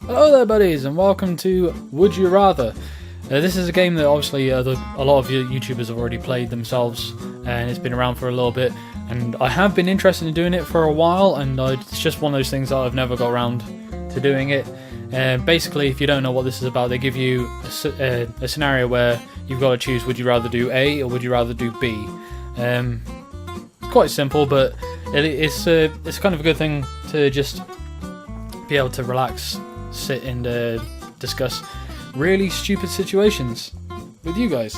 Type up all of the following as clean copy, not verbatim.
Hello there buddies and welcome to Would You Rather. This is a game that obviously a lot of you YouTubers have already played themselves, and it's been around for a little bit, and I have been interested in doing it for a while, and it's just one of those things that I've never got around to doing it. Basically, if you don't know what this is about, they give you a scenario where you've got to choose would you rather do A or would you rather do B. It's quite simple, but it's kind of a good thing to just be able to relax, sit and discuss really stupid situations with you guys.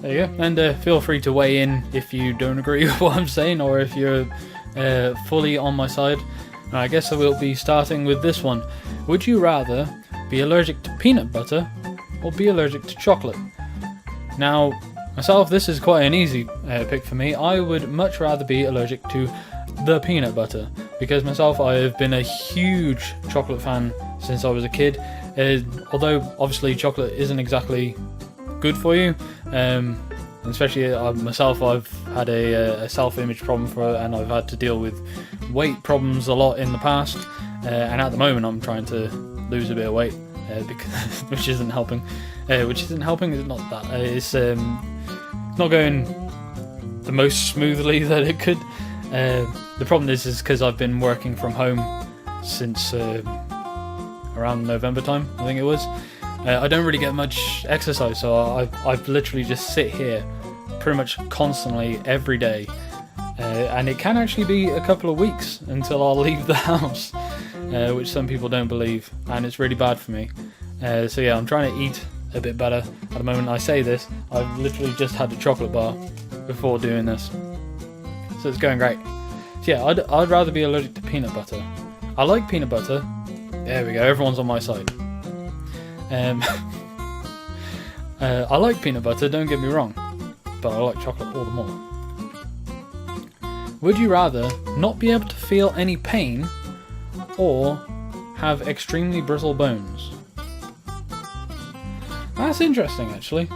There you go. And feel free to weigh in if you don't agree with what I'm saying, or if you're fully on my side. And I guess I will be starting with this one. Would you rather be allergic to peanut butter or be allergic to chocolate? Now, myself, this is quite an easy pick for me. I would much rather be allergic to the peanut butter, because myself, I have been a huge chocolate fan since I was a kid. Although obviously chocolate isn't exactly good for you, especially myself, I've had a self-image problem and I've had to deal with weight problems a lot in the past, and at the moment I'm trying to lose a bit of weight, which isn't helping. It's not that it's not going the most smoothly that it could. The problem is because I've been working from home since around November time, I think it was. I don't really get much exercise, so I've literally just sit here pretty much constantly every day, and it can actually be a couple of weeks until I'll leave the house, which some people don't believe, and it's really bad for me. So yeah, I'm trying to eat a bit better. At the moment I say this, I've literally just had a chocolate bar before doing this, so it's going great. So yeah, I'd rather be allergic to peanut butter. I like peanut butter. There we go, everyone's on my side. I like peanut butter, don't get me wrong, but I like chocolate all the more. Would you rather not be able to feel any pain or have extremely brittle bones? That's interesting, actually.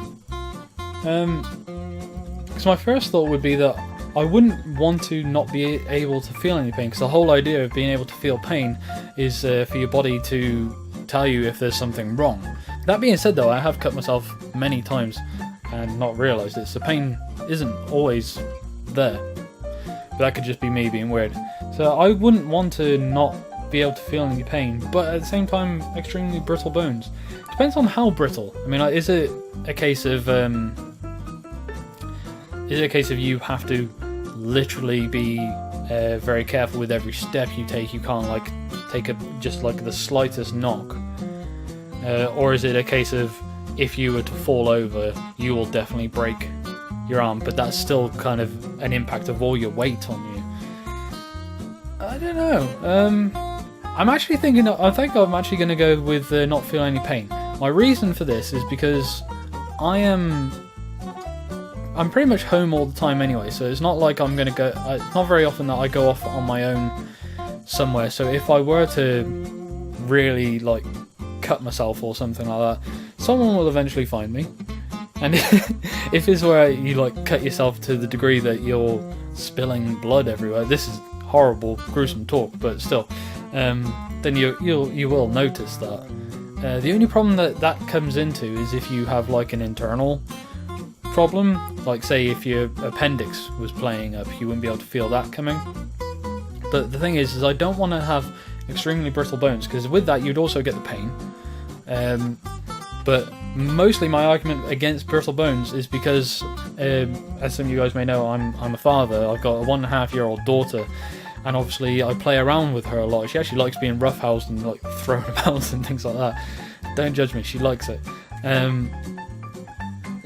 Because my first thought would be that I wouldn't want to not be able to feel any pain, because the whole idea of being able to feel pain is for your body to tell you if there's something wrong. That being said though, I have cut myself many times and not realised it, so pain isn't always there. But that could just be me being weird. So I wouldn't want to not be able to feel any pain, but at the same time, extremely brittle bones. Depends on how brittle. I mean, is it a case of you have to literally be very careful with every step you take? You can't like take just like the slightest knock, or is it a case of if you were to fall over, you will definitely break your arm, but that's still kind of an impact of all your weight on you? I don't know. I think I'm actually going to go with not feeling any pain. My reason for this is because I'm pretty much home all the time anyway, so it's not like I'm going to go. It's not very often that I go off on my own somewhere. So if I were to really like cut myself or something like that, someone will eventually find me. And if it's where you like cut yourself to the degree that you're spilling blood everywhere, this is horrible, gruesome talk, but still, then you will notice that. The only problem that comes into is if you have like an internal problem, like say if your appendix was playing up, you wouldn't be able to feel that coming. But the thing is I don't want to have extremely brittle bones, because with that you'd also get the pain. But mostly my argument against brittle bones is because, as some of you guys may know, I'm a father. I've got a 1.5-year-old daughter, and obviously I play around with her a lot. She actually likes being roughhoused and like thrown about and things like that. Don't judge me, she likes it.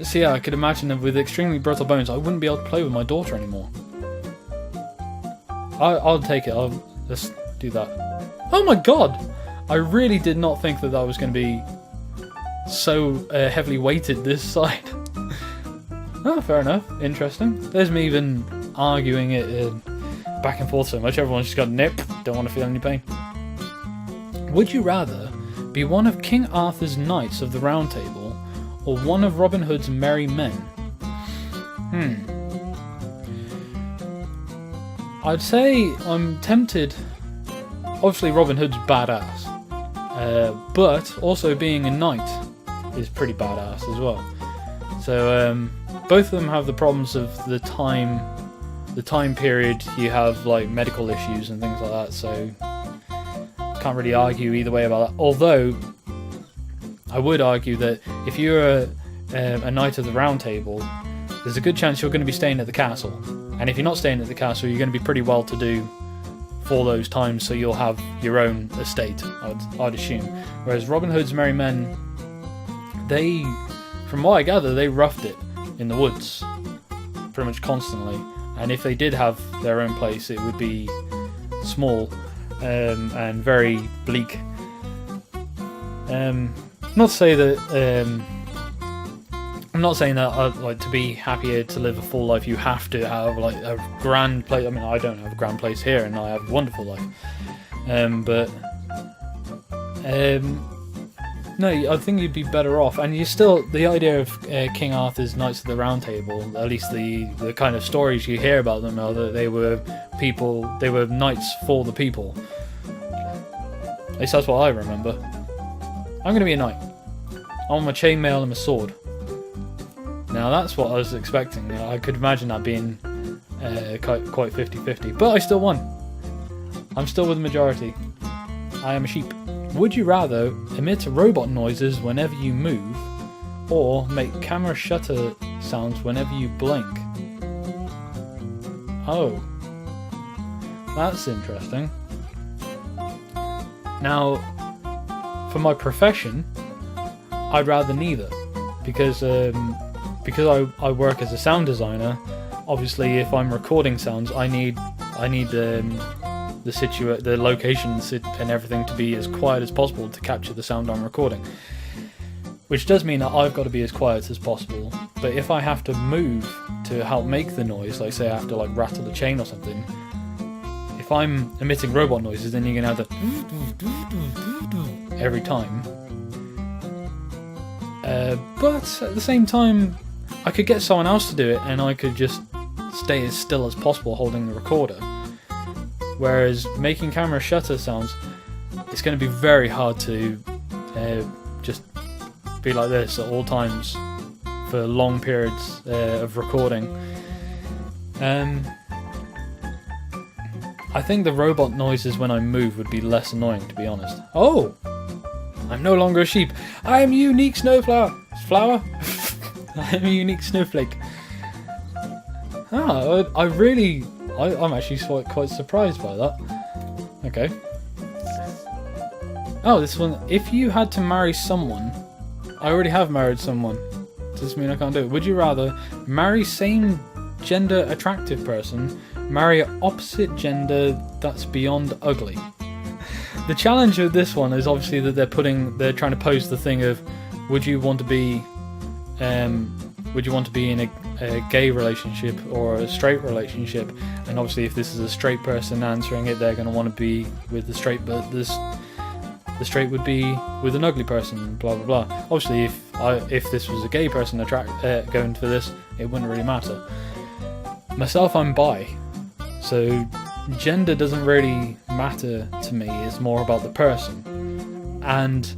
So yeah, I could imagine that with extremely brittle bones, I wouldn't be able to play with my daughter anymore. I'll take it. I'll just do that. Oh my god! I really did not think that was going to be so heavily weighted this side. Oh, fair enough. Interesting. There's me even arguing it back and forth so much. Everyone's just got nope, don't want to feel any pain. Would you rather be one of King Arthur's knights of the Round Table or one of Robin Hood's merry men? I'd say I'm tempted. Obviously Robin Hood's badass, but also being a knight is pretty badass as well. So both of them have the problems of the time period. You have like medical issues and things like that, so can't really argue either way about that. Although I would argue that if you're a knight of the round table, there's a good chance you're going to be staying at the castle, and if you're not staying at the castle, you're going to be pretty well to do for those times, so you'll have your own estate, I'd assume. Whereas Robin Hood's Merry Men, they, from what I gather, they roughed it in the woods pretty much constantly, and if they did have their own place, it would be small and very bleak. Not to say that I'm not saying that like to be happier to live a full life you have to have like a grand place. I mean, I don't have a grand place here, and I have a wonderful life. No, I think you'd be better off, and you still, the idea of King Arthur's Knights of the Round Table, at least the kind of stories you hear about them are that they were knights for the people. At least that's what I remember. I'm going to be a knight. I want my chainmail and my sword. Now that's what I was expecting. I could imagine that being quite 50-50, but I still won. I'm still with the majority. I am a sheep. Would you rather emit robot noises whenever you move, or make camera shutter sounds whenever you blink? Oh, that's interesting. Now, for my profession, I'd rather neither, because I work as a sound designer. Obviously, if I'm recording sounds, I need the locations and everything to be as quiet as possible to capture the sound I'm recording. Which does mean that I've got to be as quiet as possible. But if I have to move to help make the noise, like say I have to like rattle a chain or something, if I'm emitting robot noises, then you're gonna have the every time. But at the same time, I could get someone else to do it, and I could just stay as still as possible holding the recorder. Whereas making camera shutter sounds, it's going to be very hard to just be like this at all times for long periods of recording. I think the robot noises when I move would be less annoying, to be honest. Oh! I'm no longer a sheep. I am a unique snowflower. Flower? I am a unique snowflake. I'm actually quite surprised by that. Okay. Oh, this one. If you had to marry someone, I already have married someone. Does this mean I can't do it? Would you rather marry same gender attractive person, marry opposite gender that's beyond ugly? The challenge with this one is obviously that they're trying to pose the thing of, would you want to be in a gay relationship or a straight relationship? And obviously, if this is a straight person answering it, they're going to want to be with the straight, but the straight would be with an ugly person. Blah blah blah. Obviously, if this was a gay person going for this, it wouldn't really matter. Myself, I'm bi, so gender doesn't really matter to me. It's more about the person. And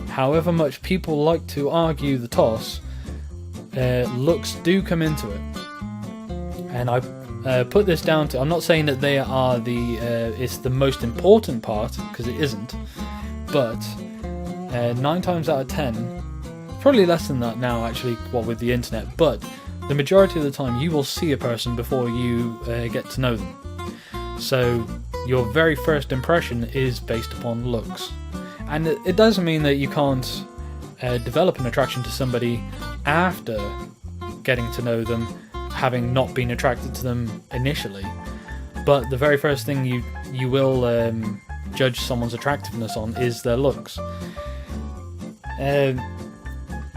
however much people like to argue the toss, looks do come into it. And I put this down to, I'm not saying that they are it's the most important part, because it isn't, but 9 times out of 10, probably less than that now actually, with the internet, but the majority of the time you will see a person before you get to know them. So your very first impression is based upon looks. And it doesn't mean that you can't develop an attraction to somebody after getting to know them, having not been attracted to them initially. But the very first thing you will judge someone's attractiveness on is their looks.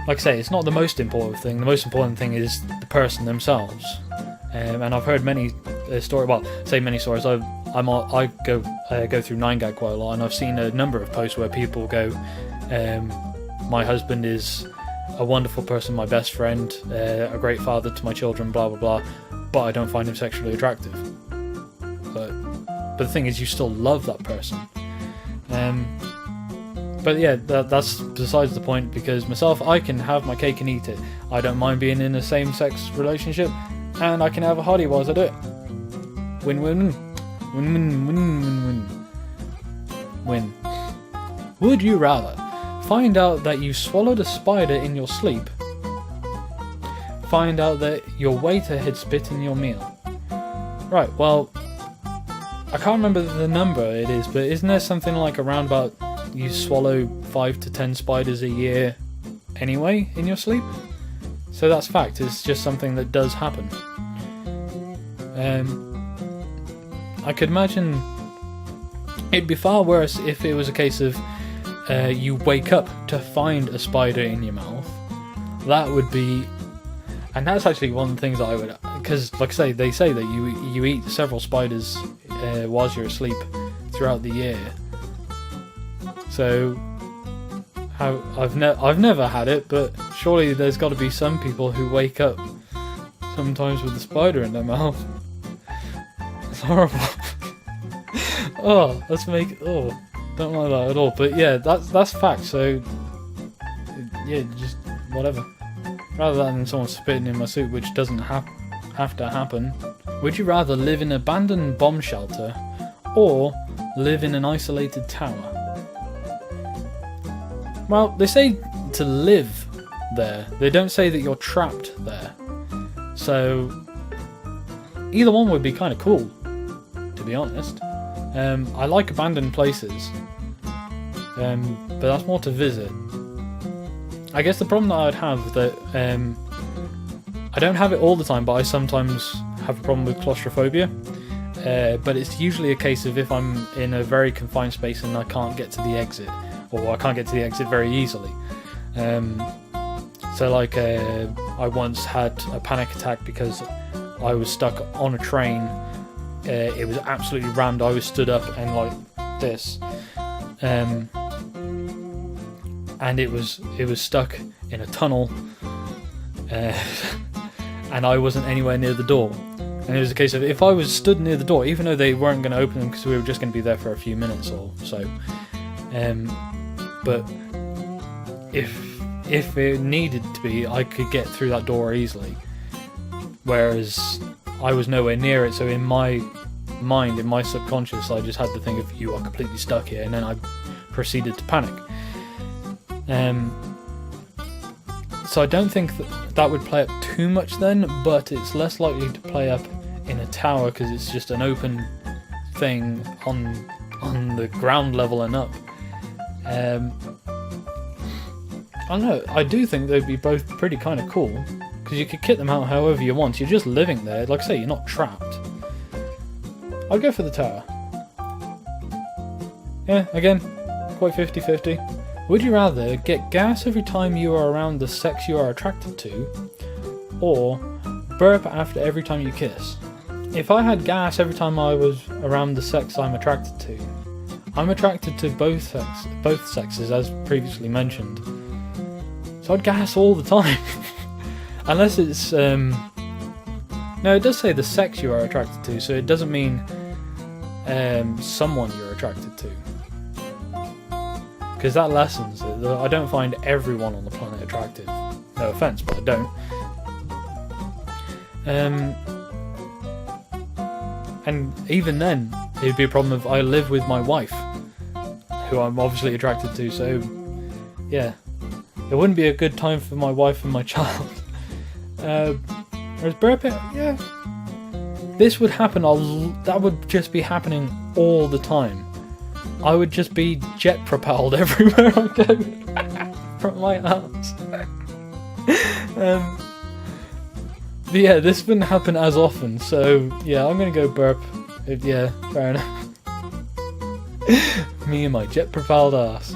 Like I say, it's not the most important thing. The most important thing is the person themselves. And I've heard many stories. I go through 9gag quite a lot, and I've seen a number of posts where people go, my husband is a wonderful person, my best friend, a great father to my children, blah blah blah, but I don't find him sexually attractive. But the thing is, you still love that person. But yeah, that's besides the point, because myself, I can have my cake and eat it. I don't mind being in a same-sex relationship, and I can have a hottie whilst I do it. Win-win. Win-win-win-win-win. Win. Would you rather find out that you swallowed a spider in your sleep? Find out that your waiter had spit in your meal? Right, well, I can't remember the number it is, but isn't there something like around about you swallow 5 to 10 spiders a year anyway in your sleep? So that's fact, it's just something that does happen. I could imagine it'd be far worse if it was a case of you wake up to find a spider in your mouth. That would be... And that's actually one of the things that I would... Because, like I say, they say that you eat several spiders whilst you're asleep throughout the year. So, I've never had it, but surely there's got to be some people who wake up sometimes with a spider in their mouth. It's horrible. Oh, don't like that at all. But yeah, that's fact. So yeah, just whatever. Rather than someone spitting in my soup, which doesn't have to happen. Would you rather live in an abandoned bomb shelter or live in an isolated tower? Well, they say to live there. They don't say that you're trapped there. So either one would be kind of cool, to be honest. I like abandoned places, but that's more to visit. I guess the problem that I'd have that I don't have it all the time, but I sometimes have a problem with claustrophobia. But it's usually a case of if I'm in a very confined space and I can't get to the exit, or I can't get to the exit very easily. So like I once had a panic attack because I was stuck on a train. It was absolutely rammed. I was stood up and like this, and it was stuck in a tunnel, and I wasn't anywhere near the door. And it was a case of if I was stood near the door, even though they weren't going to open them because we were just going to be there for a few minutes or so, but if it needed to be, I could get through that door easily. Whereas I was nowhere near it, so in my mind, in my subconscious, I just had to think of you are completely stuck here, and then I proceeded to panic. So I don't think that would play up too much then, but it's less likely to play up in a tower because it's just an open thing on the ground level and up. I don't know, I do think they'd be both pretty kind of cool, because you could kit them out however you want. You're just living there, like I say, you're not trapped. I'd go for the tower. Yeah, again, quite 50-50. Would you rather get gas every time you are around the sex you are attracted to, or burp after every time you kiss? If I had gas every time I was around the sex I'm attracted to, I'm attracted to both sexes, as previously mentioned. So I'd gas all the time. Unless it's... No, it does say the sex you are attracted to, so it doesn't mean someone you're attracted to. Because that lessens it. I don't find everyone on the planet attractive. No offence, but I don't. And even then, it'd be a problem if I live with my wife, who I'm obviously attracted to, so yeah. It wouldn't be a good time for my wife and my child. Whereas burping, yeah. This would happen, that would just be happening all the time. I would just be jet propelled everywhere I go from my house. But yeah, this wouldn't happen as often, so yeah, I'm gonna go burp. Yeah, fair enough. Me and my jet propelled ass.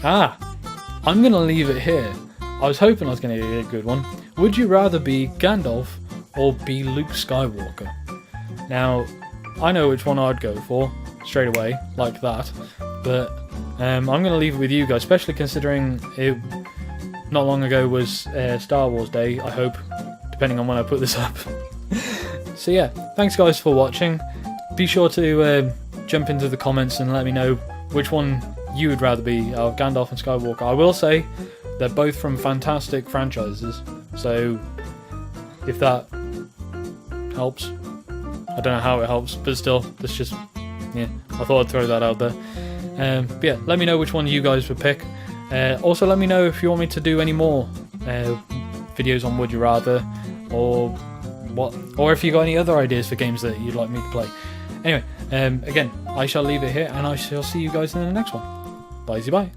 I'm gonna leave it here. I was hoping I was gonna get a good one. Would you rather be Gandalf or be Luke Skywalker? Now, I know which one I'd go for straight away, like that. But I'm gonna leave it with you guys, especially considering it not long ago was Star Wars Day, I hope, depending on when I put this up. So yeah, thanks guys for watching. Be sure to jump into the comments and let me know which one you would rather be out of Gandalf and Skywalker. I will say they're both from fantastic franchises, so if that helps. I don't know how it helps, but still, that's just, yeah, I thought I'd throw that out there. But yeah, let me know which one you guys would pick. Also, let me know if you want me to do any more videos on Would You Rather, or if you got any other ideas for games that you'd like me to play. Anyway, again, I shall leave it here, and I shall see you guys in the next one. Bye.